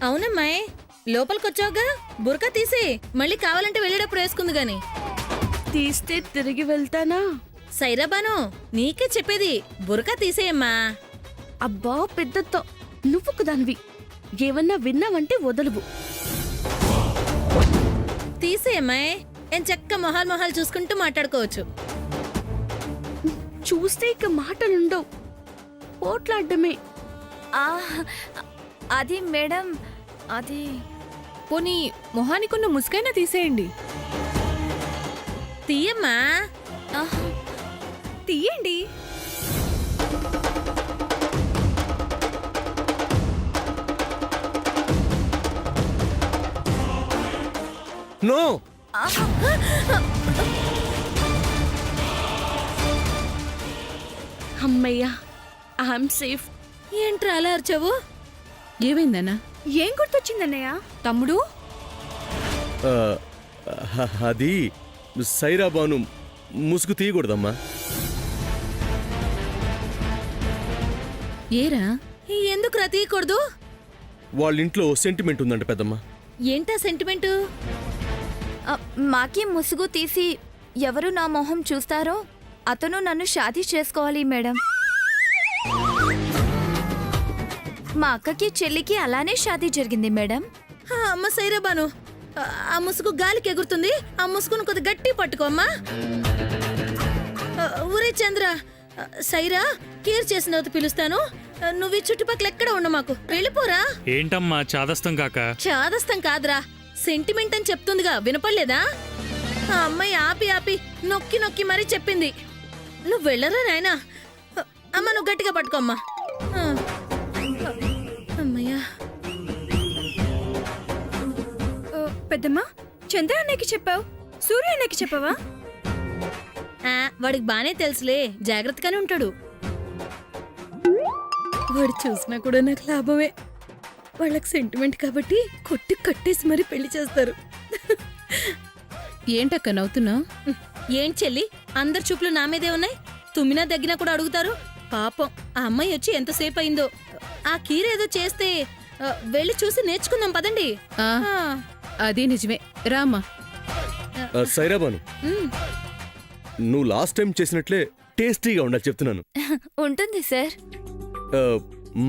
అవునమ్మాయి, లోపలికొచ్చావుగా, బురకా తీసి మళ్ళీ కావాలంటే వెళ్ళేటప్పుడు వేసుకుంది గాని. తీస్తే తిరిగి వెళ్తానా? సైరాబాను, నీకే చెప్పేది, బురకా తీసేయమ్మా. అబ్బా పెద్దతో నువ్వు దానివి, ఏమన్నా విన్నావంటే వదలవు. తీసేయమ్మాయి, ఏం చక్క మొహాలు చూసుకుంటూ మాట్లాడుకోవచ్చు. చూస్తే ఇక మాటలుండవు, పోట్లాడమే. అది మేడం, అది పోనీ మొహానికున్న ముసుగైనా తీసేయండి. తీయమ్మా. తీయండి. నో, అమ్మయ్యా, ఐఎమ్ సేఫ్. ఏంట్రా అలా అరిచావు? ఏమైందన్నా? ఏం గుర్తొచ్చిందన్నయ్య? తమ్ముడు, అది సైరాబాను ముసుగు తీయకూడదమ్మా. ఏరా? ఎందుకురా తీయకూడదు? వాళ్ళ ఇంట్లో సెంటిమెంట్ ఉందంట పెద్దమ్మ. ఏంటా సెంటిమెంటు? మాకి ముసుగు తీసి ఎవరు నా మొహం చూస్తారో అతను నన్ను షాదీ చేసుకోవాలి మేడం. మా అక్కకి చెల్లికి అలానే షాదీ జరిగింది మేడం. అమ్మ సైరాబాను, ఆ ముసుగు గాలికి ఎగురుతుంది, ఆ ముసుగును కొద్ది గట్టి పట్టుకోమ్మా. ఊరే చంద్ర, సైరా కీర్ చేసిన తర్వాత పిలుస్తాను, నువ్వు ఈ చుట్టుపక్కల ఎక్కడ ఉండు, మాకు వెళ్ళిపోరా. ఏంటమ్మా చాదస్తం కాక? చాదస్తం కాదురా, సెంటిమెంట్ అని చెప్తుందిగా, వినపడలేదా? ఆ అమ్మాయి ఆపి నొక్కి నొక్కి మరీ చెప్పింది. నువ్వు వెళ్ళరా నాయనా. అమ్మ నువ్వు గట్టిగా పట్టుకోమ్మా. అమ్మయ్యా. పెద్దమ్మా, చంద్ర అన్నయ్యకి చెప్పావు, సూర్య అన్నయ్యకి చెప్పావా? వాడికి బానే తెలుసులే, జాగ్రత్తగానే ఉంటాడు. వాడు చూసినా కూడా నాకు లాభమే. వాళ్ళకి సెంటిమెంట్ కాబట్టి కొట్టి కట్టేసి మరీ పెళ్లి చేస్తారు. ఏంటక్క నవ్వుతున్నావు? ఏం చెల్లి, అందరి చూపులు నా మీదే ఉన్నాయి. తుమ్మినా దగ్గినా కూడా అడుగుతారు. పాపం ఆ అమ్మాయి వచ్చి ఎంతసేపు అయిందో. ఆ కీరేదో చేస్తే వెళ్ళి చూసి నేర్చుకుందాం పదండి. అది నిజమే, రామ్మా. సైరాబాను, నువ్వు లాస్ట్ టైం చేసినట్లే టేస్టీగా ఉండాలి చెప్తున్నాను. ఉంటుంది సార్.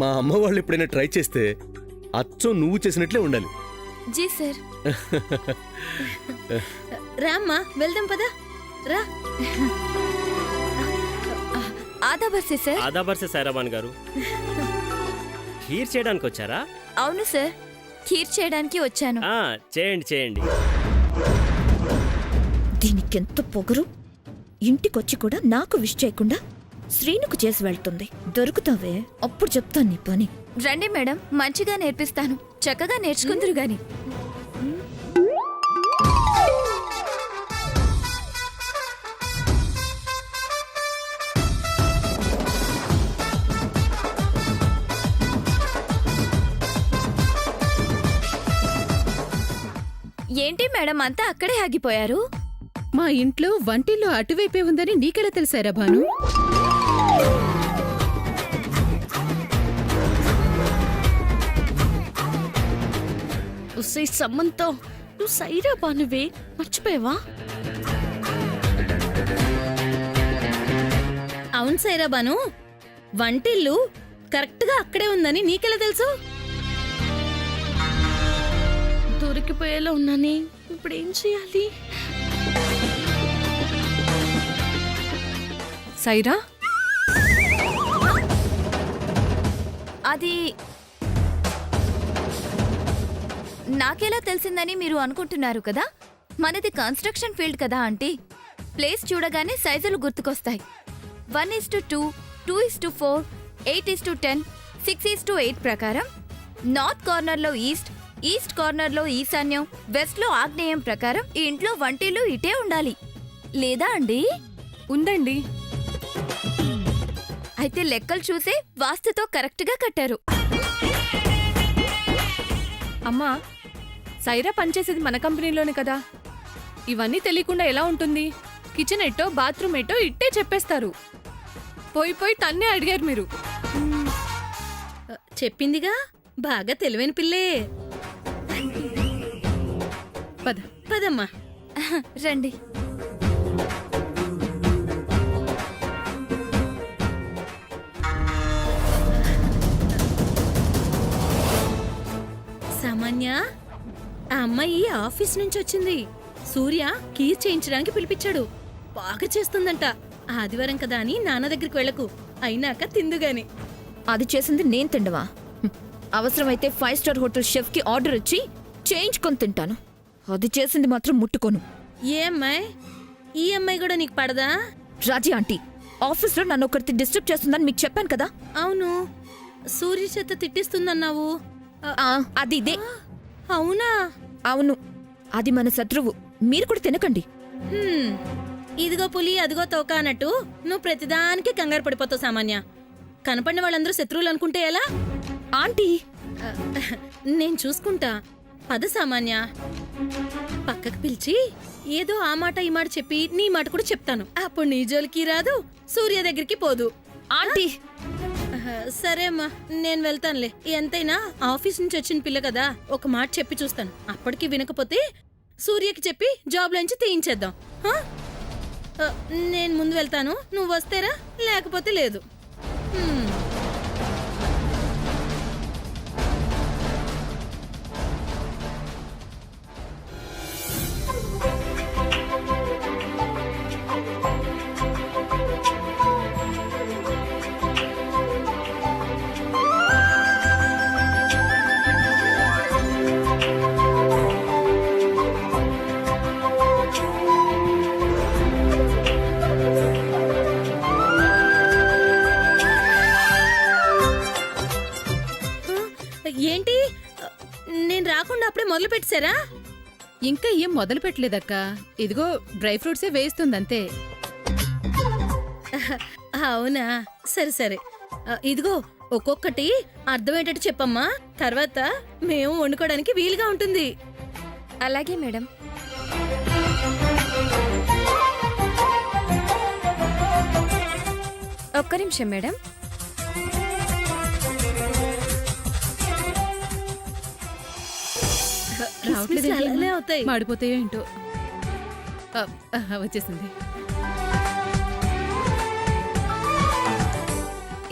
మా అమ్మ వాళ్ళు ఎప్పుడైనా ట్రై చేస్తే అచ్చం నువ్వు చేసినట్లే ఉండాలి. జీ సార్. రామ్మా వెళ్దాం పదా, రా. ఆదాబర్సే సార్. ఆదాబర్సే సైరాబాన్ గారు, ఖీర్ చేయడానికి వచ్చారా? అవును సార్, ఖీర్ చేయడానికి వచ్చాను. చేయండి చేయండి. దీనికెంత పొగరు, ఇంటికొచ్చి కూడా నాకు విష్ చేయకుండా శ్రీనుకు చేసి వెళ్తుంది. దొరుకుతావే, అప్పుడు చెప్తాను నీ పని. రండి మేడం, మంచిగా నేర్పిస్తాను, చక్కగా నేర్చుకుందరు గాని. ఏంటి మేడం అంతా అక్కడే ఆగిపోయారు? మా ఇంట్లో వంటిల్లో అటువైపే ఉందని నీకెలా తెలుసారా భాను? ఉసై సమ్మంతో నువ్వు సైరా బానువే, మర్చిపోయావా? అవును సైరాబాను, వంటిల్లు కరెక్ట్ గా అక్కడే ఉందని నీకెలా తెలుసు? దొరికిపోయేలా ఉన్నానే, ఇప్పుడేం చేయాలి? సైరా, అది నాకెలా తెలిసిందని మీరు అనుకుంటున్నారు కదా. మనది కన్స్ట్రక్షన్ ఫీల్డ్ కదా ఆంటీ. ప్లేస్ చూడగానే సైజులు గుర్తుకొస్తాయి. 1:2, 2:4, 8:10, 6:8 ప్రకారం నార్త్ కార్నర్లో ఈస్ట్, ఈస్ట్ కార్నర్లో ఈశాన్యం, వెస్ట్లో ఆగ్నేయం ప్రకారం ఈ ఇంట్లో వంటిల్లు ఇటే ఉండాలి. లేదా అండి? ఉందండి. అయితే లెక్కలు చూసే వాస్తుతో కరెక్ట్గా కట్టారు. అమ్మా, సైరా పనిచేసేది మన కంపెనీలోనే కదా, ఇవన్నీ తెలియకుండా ఎలా ఉంటుంది? కిచెన్ ఎట్టో బాత్రూమ్ ఎట్టో ఇట్టే చెప్పేస్తారు. పోయి తన్నే అడిగారు మీరు. చెప్పిందిగా, బాగా తెలివైన పిల్లే. పద. పదమ్మా. రండి. సామాన్య, ఆ అమ్మాయి ఆఫీస్ నుంచి వచ్చింది. సూర్య కీర్ చేయించడానికి పిలిపించాడు. బాగా చేస్తుందంట. ఆదివారం కదా అని నాన్న దగ్గరికి వెళ్ళకు, అయినాక తిందుగాని. అది చేసింది నేను తిండవా? అవసరమైతే 5 స్టార్ హోటల్ షెఫ్ కి ఆర్డర్ ఇచ్చి చేయించుకొని తింటాను. అది చేసింది మాత్రం ముట్టుకోను. ఏ అమ్మాయి? ఈ అమ్మాయి కూడా నీకు పడదా? రాజీ ఆంటీ, ఆఫీస్లో నన్ను ఒకరిని డిస్టర్బ్ చేస్తుందని మీకు చెప్పాను కదా. అవును, సూర్య చేత తిట్టిస్తుందన్నావు. అది ఇదే. అవునా? అవును, అది మన శత్రువు. మీరు కూడా తినకండి. హ్మ్. ఇదిగో పులి అదిగో తోక అన్నట్టు నువ్వు ప్రతిదానికి కంగారు పడిపోతావు సామాన్య. కనపడిన వాళ్ళందరూ శత్రువులు అనుకుంటే ఎలా? ఆంటీ, నేను చూసుకుంటా. పద సామాన్య. పక్కకు పిలిచి ఏదో ఆ మాట ఈ మాట చెప్పి నీ మాట కూడా చెప్తాను. అప్పుడు నీ జోలికి రాదు, సూర్య దగ్గరికి పోదు. ఆంటీ. సరే అమ్మా, నేను వెళ్తానులే. ఎంతైనా ఆఫీస్ నుంచి వచ్చిన పిల్ల కదా, ఒక మాట చెప్పి చూస్తాను. అప్పటికి వినకపోతే సూర్యకి చెప్పి జాబ్ నుంచి తీయించేద్దాం. హా? నేను ముందు వెళ్తాను, నువ్వు వస్తేరా, లేకపోతే లేదు. హ్మ్. ఏంటి, నేను రాకుండా అప్పుడే మొదలు పెట్టారా? ఇంకా ఏం మొదలు పెట్టలేదక్క. ఇదిగో డ్రై ఫ్రూట్సే వేస్తుందంతే. అవునా? సరే సరే. ఇదిగో ఒక్కొక్కటి అర్థమయ్యేటట్టు చెప్పమ్మా, తర్వాత మేము వండుకోవడానికి వీలుగా ఉంటుంది. అలాగే మేడం. ఒక్క నిమిషం మేడం. కిస్మిస్లు అలానే అవుతాయి. మాడిపోతాయో ఏంటో. వచ్చేసింది.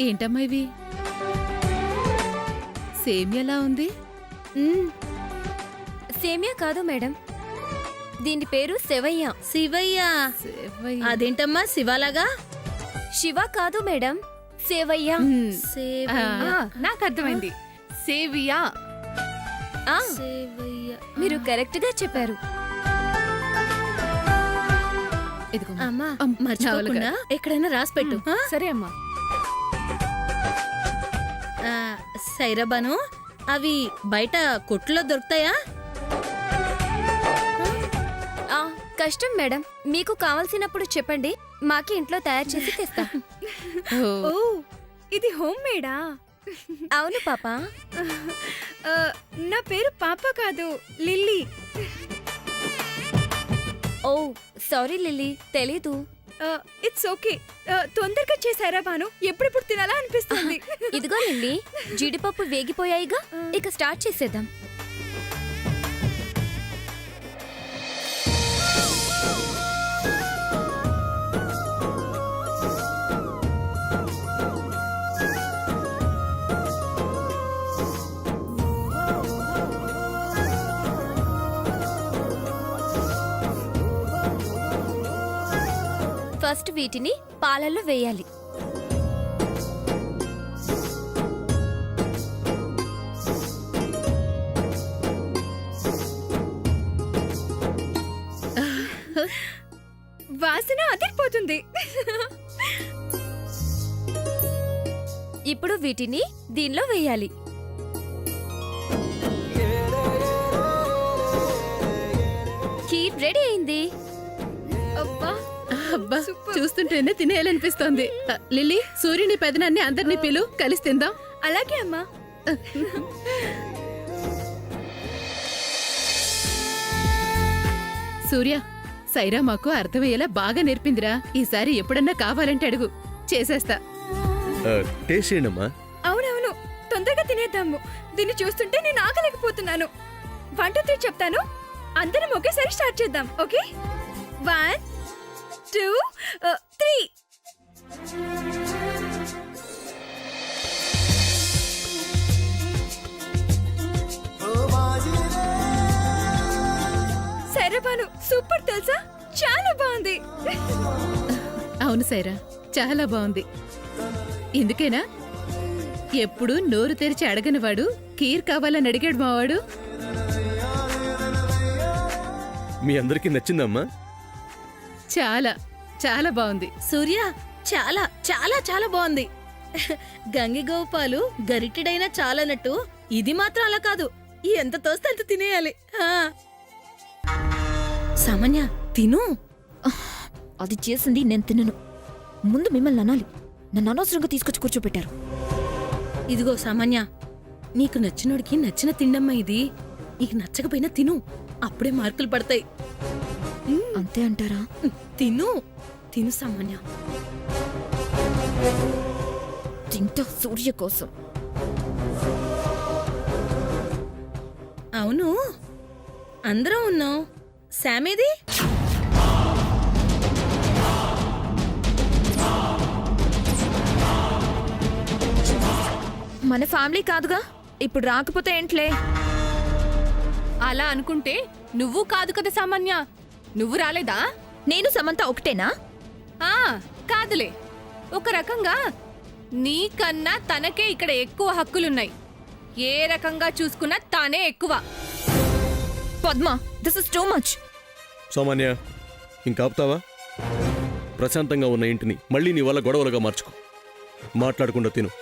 ఏంటమ్మా ఇవి? సేమియాలా ఉంది. సేమియా కాదు మేడం, దీని పేరు సెవయ్య. శివయ్య. అదేంటమ్మా శివాలాగా? శివ కాదు మేడం, సేవయ్య. సేవయ్య. నాకు అర్థమైంది. సేవియా. ఆ, సేవయ్య. మీరు కరెక్ట్ గా చెప్పారు. ఇదిగో అమ్మా, అమ్, మర్చిపోకుండా చాలుగా. ఎక్కడైనా రాసి పెట్టు. ఆ? సరే అమ్మా. సైరాబాను, అవి బయట కొట్టులో దొరుకుతాయా? ఆ, కష్టం మేడం. మీకు కావలసినప్పుడు చెప్పండి, మాకి ఇంట్లో తయారు చేసి తెస్తా. ఓ, ఇది హోమ్ మేడా? అవును పాప. నా పేరు పాప కాదు, లిల్లీ. ఓ సారీ లిల్లీ, తెలీదు. It's okay. తొందరగా చేశారా బాను? ఎప్పుడెప్పుడు తినాలా అనిపిస్తుంది. ఇదిగో లిల్లీ, జీడిపప్పు వేగిపోయాయిగా, ఇక స్టార్ట్ చేసేద్దాం. ఫస్ట్ వీటిని పాలల్లో వేయాలి. వాసన అదిరిపోతుంది. ఇప్పుడు వీటిని దీనిలో వేయాలి. కీర్ రెడీ అయింది. అబ్బా, అబ్బా, చూస్తుంటేనే తినేయాలనిపిస్తోంది. లిల్లీ, సూర్యుని పెదనాన్ని అందరినీ పిలు, కలిసి తిందాం. అలాగే అమ్మా. సూర్య, సైరా మాకు అర్థమయ్యేలా బాగా నేర్పిందిరా. ఈసారి ఎప్పుడన్నా కావాలంటే అడుగు, చేసేస్తా. టేస్ట్ చేయండమ్మా. అవునవును, తొందరగా తినేద్దాము. దీన్ని చూస్తుంటే నేను ఆగలేకపోతున్నాను. 1 2 3 చెప్తాను, అందరం ఒకేసారి స్టార్ట్ చేద్దాం. ఓకే, 1 2 3. సరే భాను, సూపర్ తెలుసా, చాలా బాగుంది. అవును సైరా, చాలా బాగుంది. ఇందుకేనా ఎప్పుడు నోరు తెరిచి అడగని వాడు కీర్ కావాలని అడిగాడు మావాడు. మీ అందరికీ నచ్చిందమ్మా? చాలా చాలా బాగుంది సూర్య, చాలా చాలా చాలా బాగుంది. గంగిగోపాలు గరిటెడైనా చాలన్నట్టు ఇది మాత్రం అలా కాదు, ఎంత తోస్తే అంత తినేయాలి. సామాన్య తిను. అది చేసింది నేను తినను. ముందు మిమ్మల్ని అనాలి. నన్ను అనవసరంగా తీసుకొచ్చి కూర్చోపెట్టారు. ఇదిగో సామాన్య, నీకు నచ్చినోడికి నచ్చిన తిండమ్మా ఇది. నీకు నచ్చకపోయినా తిను, అప్పుడే మార్కులు పడతాయి. అంతే అంటారా? తిను తిను సామాన్య. తింటా సూర్య కోసం. అవును, అందరం ఉన్నాం. శామేది? మన ఫ్యామిలీ కాదుగా, ఇప్పుడు రాకపోతే ఏంట్లే. అలా అనుకుంటే నువ్వు కాదు కదా సామాన్య, నువ్వు రాలేదా? నేను సమంత ఒకటేనా? ఆ కాదులే, ఒక రకంగా నీకన్నా తనకే ఇక్కడ ఎక్కువ హక్కులున్నాయి. ఏ రకంగా చూసుకున్నా తానే ఎక్కువ. Padma, this is too much. సామాన్య, ఇంకాపుతావా? ప్రశాంతంగా ఉన్న ఇంటిని మళ్ళీ నీ వల్ల గొడవలుగా మార్చుకో. మాట్లాడకుండా తిను.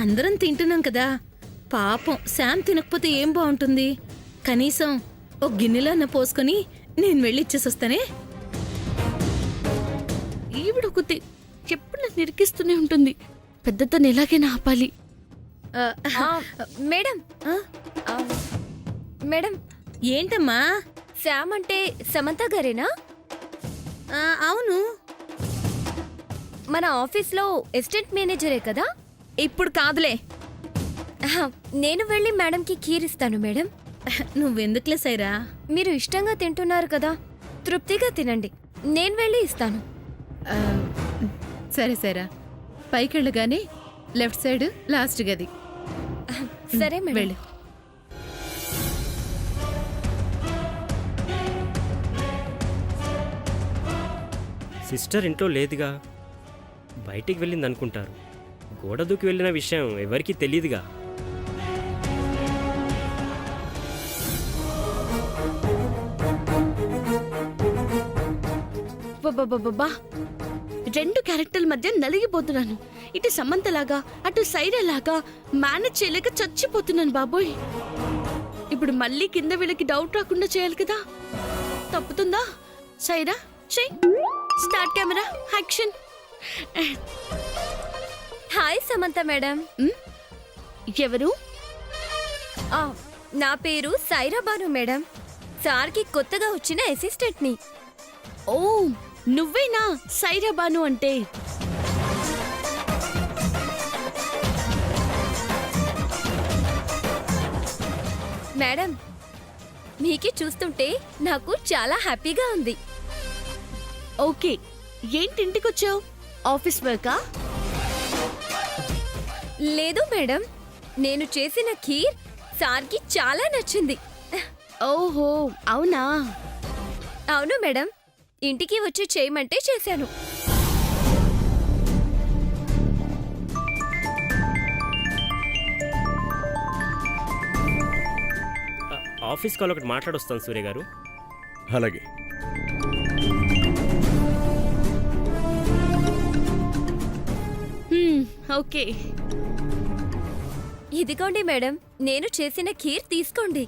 అందరం తింటున్నాం కదా, పాపం శామ్ తినకపోతే ఏం బాగుంటుంది. కనీసం ఒక గిన్నెలో అన్న పోసుకొని నేను వెళ్ళి ఇచ్చేసొస్తానే. ఈవిడొకటి ఎప్పుడు నన్ను నిరికిస్తూనే ఉంటుంది. పెద్దతను ఎలాగైనా ఆపాలి. మేడం, మేడం, ఏంటమ్మా? శామ్ అంటే సమంత గారేనా? అవును. మన ఆఫీస్లో అసిస్టెంట్ మేనేజరే కదా? ఇప్పుడు కాదులే. నేను వెళ్ళి మేడంకి కీర్ ఇస్తాను. మేడం, నువ్వెందుకులే సైరా? మీరు ఇష్టంగా తింటున్నారు కదా, తృప్తిగా తినండి. నేను వెళ్ళి ఇస్తాను. సరే సరే, పైకెళ్ళగానే లెఫ్ట్ సైడ్ లాస్ట్ గది. సరే మేడం. వెళ్ళు. సిస్టర్ ఇంట్లో లేదుగా, బయటికి వెళ్ళింది అనుకుంటారు. గోడ దూకి వెళ్ళిన విషయం ఎవరికీ తెలియదుగా. బాబా, 2 క్యారెక్టర్ల మధ్య నలిగిపోతున్నాను. ఇటు సమంతలాగా అటు సైరాలాగా మేనేజ్ చేయలేక చచ్చిపోతున్నాను బాబోయ్. ఇప్పుడు మళ్ళీ కింద వీళ్ళకి డౌట్ రాకుండా చేయాలి కదా. తప్పుతుందా? సైరా చెయ్. Start camera, action. Hi Samantha madam. ఎవరు? నా పేరు సైరా బాను మేడం. సార్కి కొత్తగా వచ్చిన అసిస్టెంట్ని. ఓ, నువ్వేనా సైరా బాను అంటే? మేడం, మీకి చూస్తుంటే నాకు చాలా హ్యాపీగా ఉంది. ఓకే, ఏంటి ఇంటికొచ్చావు? ఆఫీస్ వర్కా? లేదు మేడం, నేను చేసిన ఖీర్ సార్కి చాలా నచ్చింది. ఓహో, అవునా? అవును మేడం, ఇంటికి వచ్చి చేయమంటే చేశాను. ఆఫీస్ కాల్ ఒకటి మాట్లాడొస్తాను సూర్య గారు. అలాగే. ఓకే. ఇదిగోండి మేడం, నేను చేసిన ఖీర్ తీసుకోండి.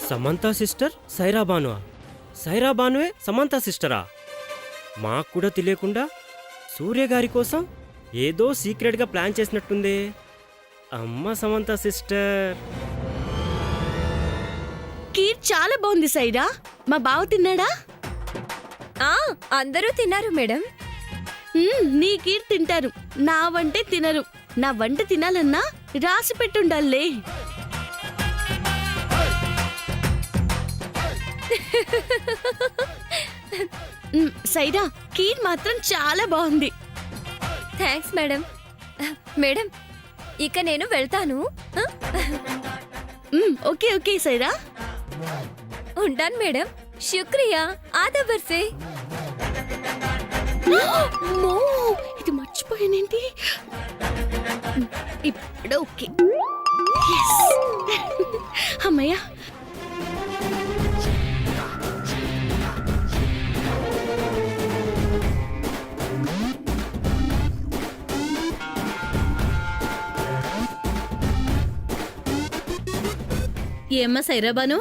సమంత సిస్టర్ సైరా బానువా? సైరా బానువే సమంత సిస్టరా? మాకు కూడా తెలియకుండా సూర్య గారి కోసం ఏదో సీక్రెట్గా ప్లాన్ చేసినట్టుందే. అమ్మ సమంత సిస్టర్. కీర్ చాలా బాగుంది సైరా. మా బావ తిన్నాడా? అందరూ తిన్నారు మేడం. నీ కీర్ తింటారు, నా వంటే తినరు. నా వంట తినాలన్నా రాసి పెట్టుండాలే. సైరా, కీర్ మాత్రం చాలా బాగుంది. Thanks madam. మేడం ఇక నేను వెళ్తాను. Okay okay Saira. ఉంటాను మేడం. శుక్రియా. ఆదబర్సే. అమ్మో, ఇది మర్చిపోయానేంటి? ఇప్పుడు ఓకే. Yes. అమ్మయ్యా. ఏమ్మా సైరాబాను,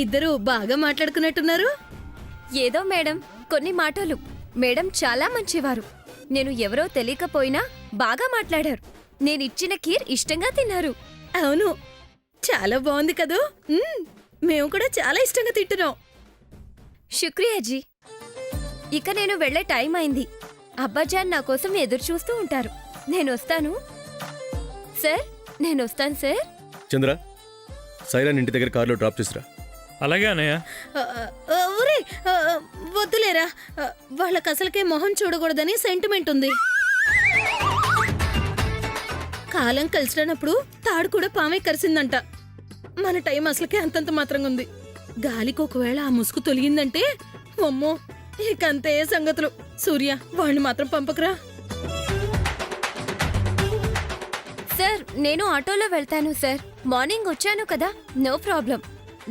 ఇద్దరు బాగా మాట్లాడుకున్నట్టున్నారు. ఏదో మేడం, కొన్ని మాటలు. మేడం చాలా మంచివారు. నేను ఎవరో తెలియకపోయినా బాగా మాట్లాడారు. నేనిచ్చిన కీర్ ఇష్టంగా తిన్నారు. అవును, చాలా బాగుంది కదూ. మేము కూడా చాలా ఇష్టంగా తింటున్నాం. శుక్రియాజీ. ఇక నేను వెళ్ళే టైం అయింది. అబ్బాజాన్ నా కోసం ఎదురు చూస్తూ ఉంటారు. నేను వస్తాను సార్. నేను వస్తాను సార్. చంద్ర, సైరాన్ ఇంటి దగ్గర కారులో డ్రాప్ చేసిరా. అలాగే అన్నయ్య. ఊరే వద్దులేరా, వాళ్ళకి అసలుకే మొహం చూడకూడదని సెంటిమెంట్ ఉంది. కాలం కలిసినప్పుడు తాడు కూడా పామే కరిసిందంట. మన టైం అసలుకే అంతంత మాత్రంగా ఉంది. గాలికి ఒకవేళ ఆ ముసుగు తొలిగిందంటే అమ్మో, ఇకంతే సంగతులు. సూర్య, వాణ్ణి మాత్రం పంపకురా. సార్ నేను ఆటోలో వెళ్తాను సార్. మార్నింగ్ వచ్చాను కదా, నో ప్రాబ్లం.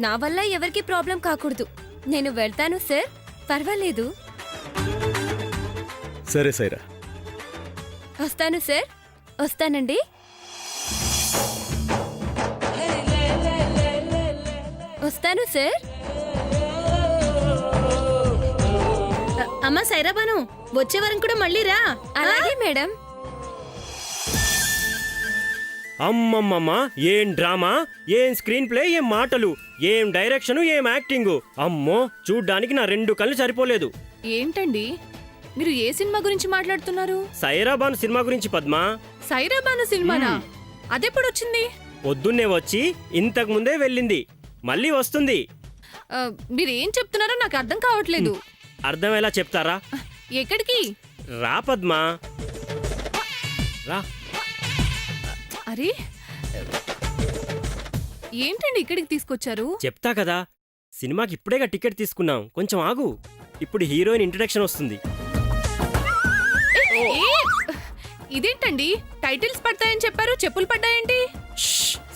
నా వల్ల ఎవరికి ప్రాబ్లం కాకూడదు. నేను వెళ్తాను సార్, పర్వాలేదు. సరే సైరా. వస్తాను సార్. వస్తానండి. వస్తాను సార్. అమ్మా సైరాబాను, వచ్చే వారం కూడా మళ్ళీ రా. అలాగే మేడం. అమ్మమ్మమ్మ, ఏం డ్రామా, ఏం స్క్రీన్ ప్లే, ఏం మాటలు, ఏం డైరెక్షన్, ఏం యాక్టింగు. అమ్మో, చూడ్డానికి నా 2 కళ్ళు సరిపోలేదు. ఏంటండి మీరు ఏ సినిమా గురించి మాట్లాడుతున్నారు? సైరాబాను సినిమా గురించి పద్మా. సైరాబాను సినిమానా? అదెప్పుడొచ్చింది? పొద్దున్నే వచ్చి ఇంతకు ముందే వెళ్ళింది, మళ్ళీ వస్తుంది. మీరేం చెప్తున్నారో నాకు అర్థం కావట్లేదు. అర్థమేలా చెప్తారా? ఎక్కడికి? రా పద్మా, రా. అరే ఏంటండి ఇక్కడికి తీసుకొచ్చారు? చెప్తా కదా, సినిమాకి ఇప్పుడేగా టికెట్ తీసుకున్నాం, కొంచెం ఆగు. ఇప్పుడు హీరోయిన్ ఇంట్రడక్షన్ వస్తుంది. ఇదేంటండి, టైటిల్స్ పడతాయని చెప్పారు, చెప్పులు పడ్డాయేంటి?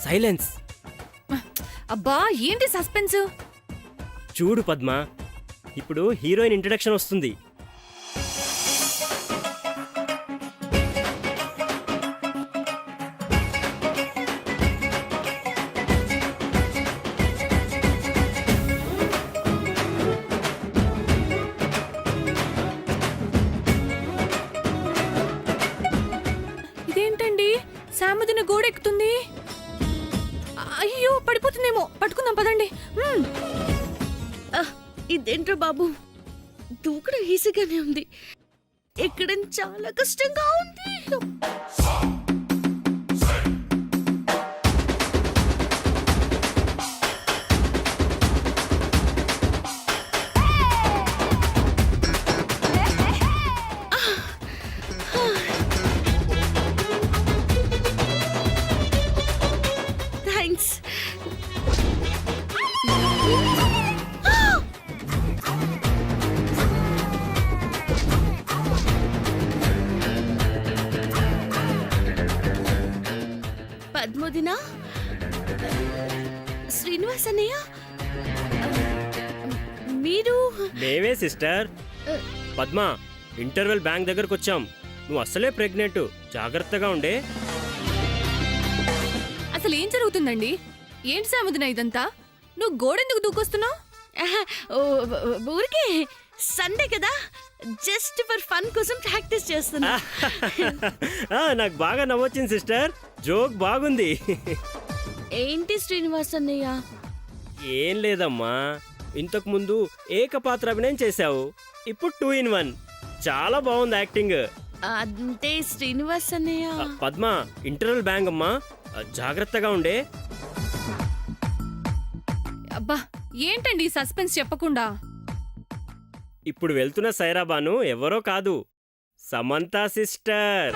సైలెన్స్. అబ్బా, ఏంటి సస్పెన్స్? చూడు పద్మా, ఇప్పుడు హీరోయిన్ ఇంట్రడక్షన్ వస్తుంది. ఇదేంటండి, సామదిన గోడెక్కుతుంది. అయ్యో, పడిపోతుందేమో. పట్టుకుందాం పదండి. ఇదేంట్రా బాబు, దూకడం ఈజీగానే ఉంది, ఎక్కడం చాలా కష్టంగా ఉంది. థ్యాంక్స్. పద్మోదినా, శ్రీనివాస్ అన్నయ్య, మీరు? మేమే సిస్టర్. పద్మా, ఇంటర్వెల్ బ్యాంక్ దగ్గరకు వచ్చాం. నువ్వు అస్సలే ప్రెగ్నెంట్, జాగ్రత్తగా ఉండే. అసలు ఏం జరుగుతుందండి? ఏంటి సామదిన ఇదంతా? నువ్వు గోడెందుకు దూకొస్తున్నావు? ఆహా, ఊరికే సండే కదా జస్ట్ ఫర్ ఫన్ కోసం ప్రాక్టీస్ చేస్తున్నా. నాకు బాగా నవ్వొచ్చింది సిస్టర్, జోక్ బాగుంది. ఏంటి శ్రీనివాస్ అన్నయ్య? ఏం లేదమ్మా, ఇంతకు ముందు ఏకపాత్ర అభినయం చేశావు, ఇప్పుడు 2 in 1. చాలా బాగుంది యాక్టింగ్. అంటే శ్రీనివాస్ అన్నయ్య. పద్మ, ఇంటర్వల్ బ్యాంగ్ అమ్మా, జాగ్రత్తగా ఉండే. అబ్బా ఏంటండి ఈ సస్పెన్స్ చెప్పకుండా? ఇప్పుడు వెళ్తున్న సైరాబాను ఎవరో కాదు, సమంత సిస్టర్.